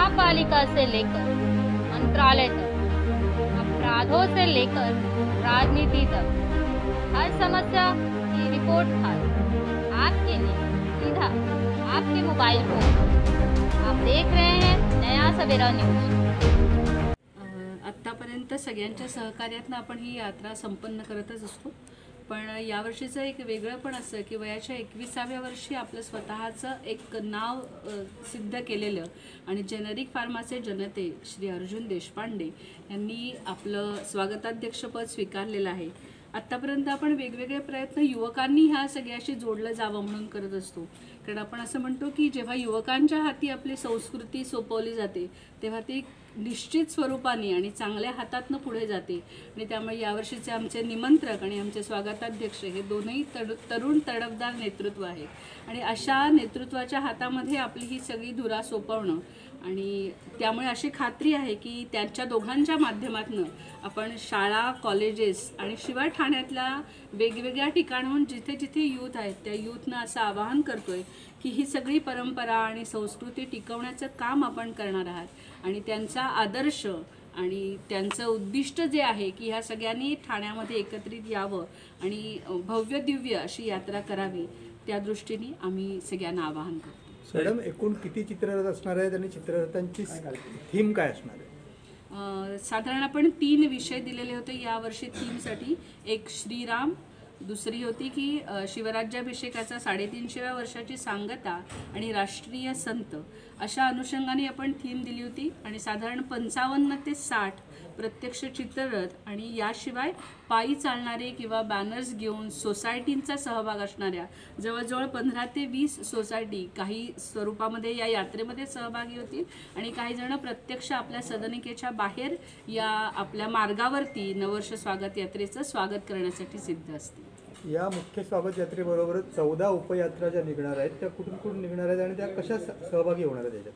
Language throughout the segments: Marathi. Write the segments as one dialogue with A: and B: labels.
A: महापालिका से लेकर मंत्रालय तक, अपराधों से लेकर राजनीति तक, हर समस्या की रिपोर्ट कार्ड आपके लिए सीधा आपके मोबाइल फोन। आप देख रहे हैं नया सवेरा न्यूज।
B: आत्तापर्यंत सगळ्यांच्या सहकार्यातून आपण ही यात्रा संपन्न करतच असतो, पण यावर्षीचं एक वेगळं पण असं की वयाच्या 21व्या वर्षी आपलं स्वतःचं एक नाव सिद्ध केलेलं आणि जेनेरिक फार्माचे जनते श्री अर्जुन देशपांडे यांनी आपलं स्वागताध्यक्षपद स्वीकारलेलं आहे। आत्तापर्यंत आपण वेगवेगळे प्रयत्न युवकांनी ह्या सगळ्याशी जोडलं जावं म्हणून करत असतो, कारण आपण असं म्हणतो की जेव्हा युवकांच्या हाती आपली संस्कृती सोपवली जाते तेव्हा ती निश्चित स्वरूपाने आणि चांगल्या हातातनं पुढे जाते। आणि त्यामुळे यावर्षीचे आमचे निमंत्रक आणि आमचे स्वागताध्यक्ष हे दोनही तरुण तडफदार नेतृत्व आहे आणि अशा नेतृत्वाच्या हातामध्ये आपली ही सगळी धुरा सोपवणं आणि त्यामुळे अशी खात्री आहे की त्यांच्या दोघांच्या माध्यमातून आपण शाळा कॉलेजेस आणि शिवाय ठाण्यातल्या वेगवेगळ्या ठिकाणाहून जिथे जिथे यूथ आहेत त्या यूथनं असं आवाहन करतोय की ही सगळी परंपरा आणि संस्कृती टिकवण्याचं काम आपण करणार आहात आणि त्यांचा आदर्श आणि त्यांचं उद्दिष्ट जे आहे की ह्या सगळ्यांनी ठाण्यामध्ये एकत्रित यावं आणि भव्य दिव्य अशी यात्रा करावी, त्या दृष्टीने आम्ही सगळ्यांना आवाहन करतो।
C: मॅडम, एकूण किती चित्ररथ असणार आहेत आणि चित्ररथांची थीम काय असणार आहे?
B: साधारण आपण 3 विषय दिलेले होते यावर्षी थीमसाठी। एक श्रीराम, दुसरी होती की शिवराज्याभिषेकाचा 350व्या वर्षाची सांगता आणि राष्ट्रीय संत, अशा अनुषंगाने आपण थीम दिली होती आणि साधारण 55 ते 60 प्रत्यक्ष चित्ररथ आणि याशिवाय पायी चालणारे किंवा बॅनर्स घेऊन सोसायटींचा सहभाग असणाऱ्या जवळजवळ 15 ते 20 सोसायटी काही स्वरूपामध्ये या यात्रेमध्ये सहभागी होतील आणि काही जण प्रत्यक्ष आपल्या सदनिकेच्या बाहेर या आपल्या मार्गावरती नववर्ष स्वागत यात्रेचं स्वागत करण्यासाठी सिद्ध असतील।
C: या मुख्य स्वागत यात्रेबरोबरच 14 उपयात्रा ज्या निघणार आहेत त्या कुठून कुठून निघणार आहेत आणि त्या कशा सहभागी होणार आहेत याच्यात?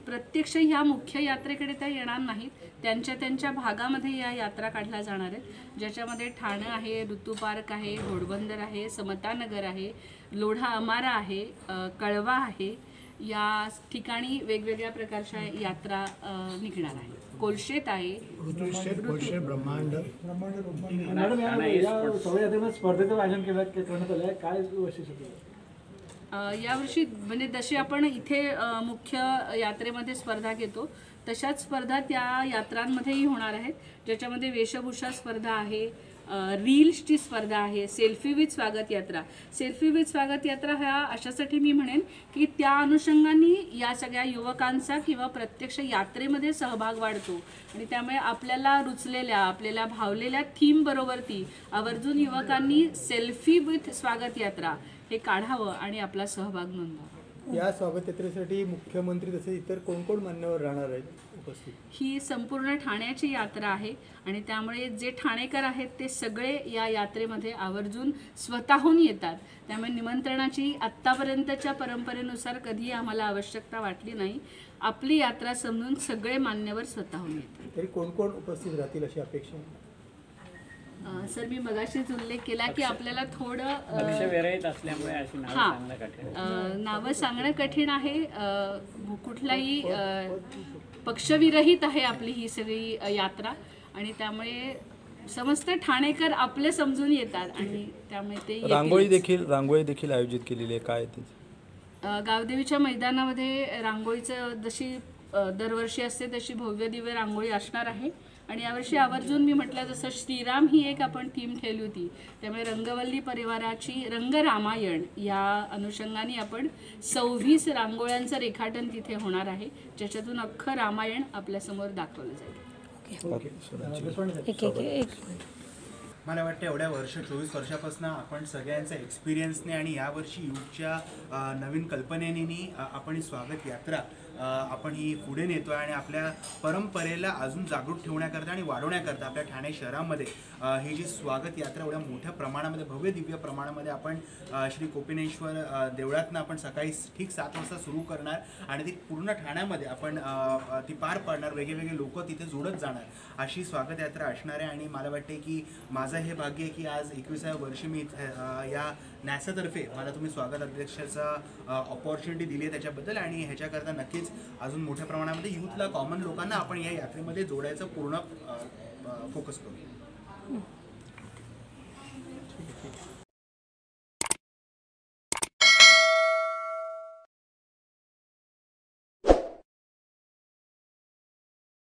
B: प्रत्यक्ष ह्या मुख्य यात्रेकडे त्या येणार नाहीत, त्यांच्या भागामध्ये या यात्रा काढल्या जाणार आहेत, ज्याच्यामध्ये ठाणे आहे, ऋतू पार्क आहे, घोडबंदर आहे, समतानगर आहे, लोढा अमारा आहे, कळवा आहे, या ठिकाणी वेगवेगळ्या प्रकारच्या यात्रा निघणार आहे। कोलशेत आहे,
C: ब्रह्मांड
D: स्पर्धेचं आयोजन करण्यात आलं आहे, काय वैशिष्ट्य?
B: यावर्षी म्हणजे जशी आपण इथे मुख्य यात्रेमध्ये स्पर्धा घेतो तशाच स्पर्धा त्या यात्रांमध्येही होणार आहेत, ज्याच्यामध्ये वेशभूषा स्पर्धा आहे, रील्सची स्पर्धा आहे, सेल्फी विथ स्वागत यात्रा। सेल्फी विथ स्वागत यात्रा ह्या अशासाठी मी म्हणेन की त्या अनुषंगाने या सगळ्या युवकांचा किंवा प्रत्यक्ष यात्रेमध्ये सहभाग वाढतो आणि त्यामुळे आपल्याला रुचलेल्या आपल्याला भावलेल्या थीम बरोबर ती आवर्जून युवकांनी सेल्फी विथ स्वागत यात्रा हे काढावं आणि आपला सहभाग नोंदवावा।
C: या स्वागत यात्रेसाठी मुख्यमंत्री तसेच इतर कोण कोण मान्यवर राहणार आहेत उपस्थित?
B: ही संपूर्ण ठाण्याची यात्रा आहे आणि त्यामुळे जे ठाणेकर आहेत ते सगळे या यात्रेमध्ये आवर्जून स्वतःहून येतात, त्यामुळे निमंत्रणाची आत्तापर्यंतच्या परंपरेनुसार कधीही आम्हाला आवश्यकता वाटली नाही। आपली यात्रा समजून सगळे मान्यवर स्वतःहून येतात।
C: तरी कोण कोण उपस्थित राहतील अशी अपेक्षा?
B: सर, मी मगाशीच उल्लेख केला की आपल्याला थोडं नावं सांगणं कठीण आहे, कुठलाही पक्षविरहित आहे आपली ही सगळी यात्रा आणि त्यामुळे समस्त ठाणेकर आपले समजून येतात आणि त्यामुळे ते
E: रांगोळी देखील आयोजित केलेली आहे, काय ते?
B: गावदेवीच्या मैदानामध्ये रांगोळीचं जशी दरवर्षी असते तशी भव्य दिव्य रांगोळी असणार आहे आणि यावर्षी आवर्जून मी म्हटलं जसं श्रीराम ही एक आपण थीम ठेवली होती, त्यामुळे रंगवल्ली परिवाराची रंगरामायण या अनुषंगाने आपण 26 रांगोळ्यांचं रेखाटन तिथे होणार आहे, ज्याच्यातून अख्खं रामायण आपल्यासमोर दाखवलं जाईल।
F: मला वाटतं एवढ्या 24 वर्षापासून आपण सगळ्यांच्या एक्सपिरियन्सने आणि यावर्षी युथच्या नवीन कल्पनेनी आपण ही स्वागत यात्रा आपण ही पुढे नेतो आणि आपल्या परंपरेला अजून जागृत ठेवण्याकरता आणि वाढवण्याकरता आपल्या ठाणे शहरामध्ये ही जी स्वागत यात्रा एवढ्या मोठ्या प्रमाणामध्ये भव्य दिव्य प्रमाणामध्ये आपण श्री कोपिनेश्वर देवळातनं आपण सकाळी ठीक 7 वाजता सुरू करणार आणि ती पूर्ण ठाण्यामध्ये आपण ती पार पाडणार, वेगवेगळे लोक तिथे जोडत जाणार अशी स्वागत यात्रा असणार आहे। आणि मला वाटते की माझं माझं हे भाग्य आहे की आज 21व्या वर्षी मी या नॅसातर्फे मला तुम्ही स्वागत अध्यक्षाचा ऑपॉर्च्युनिटी दिली आहे त्याच्याबद्दल, आणि ह्याच्याकरता नक्कीच अजून मोठ्या प्रमाणामध्ये यूथला, कॉमन लोकांना आपण या यात्रेमध्ये जोडायचं पूर्ण फोकस करू.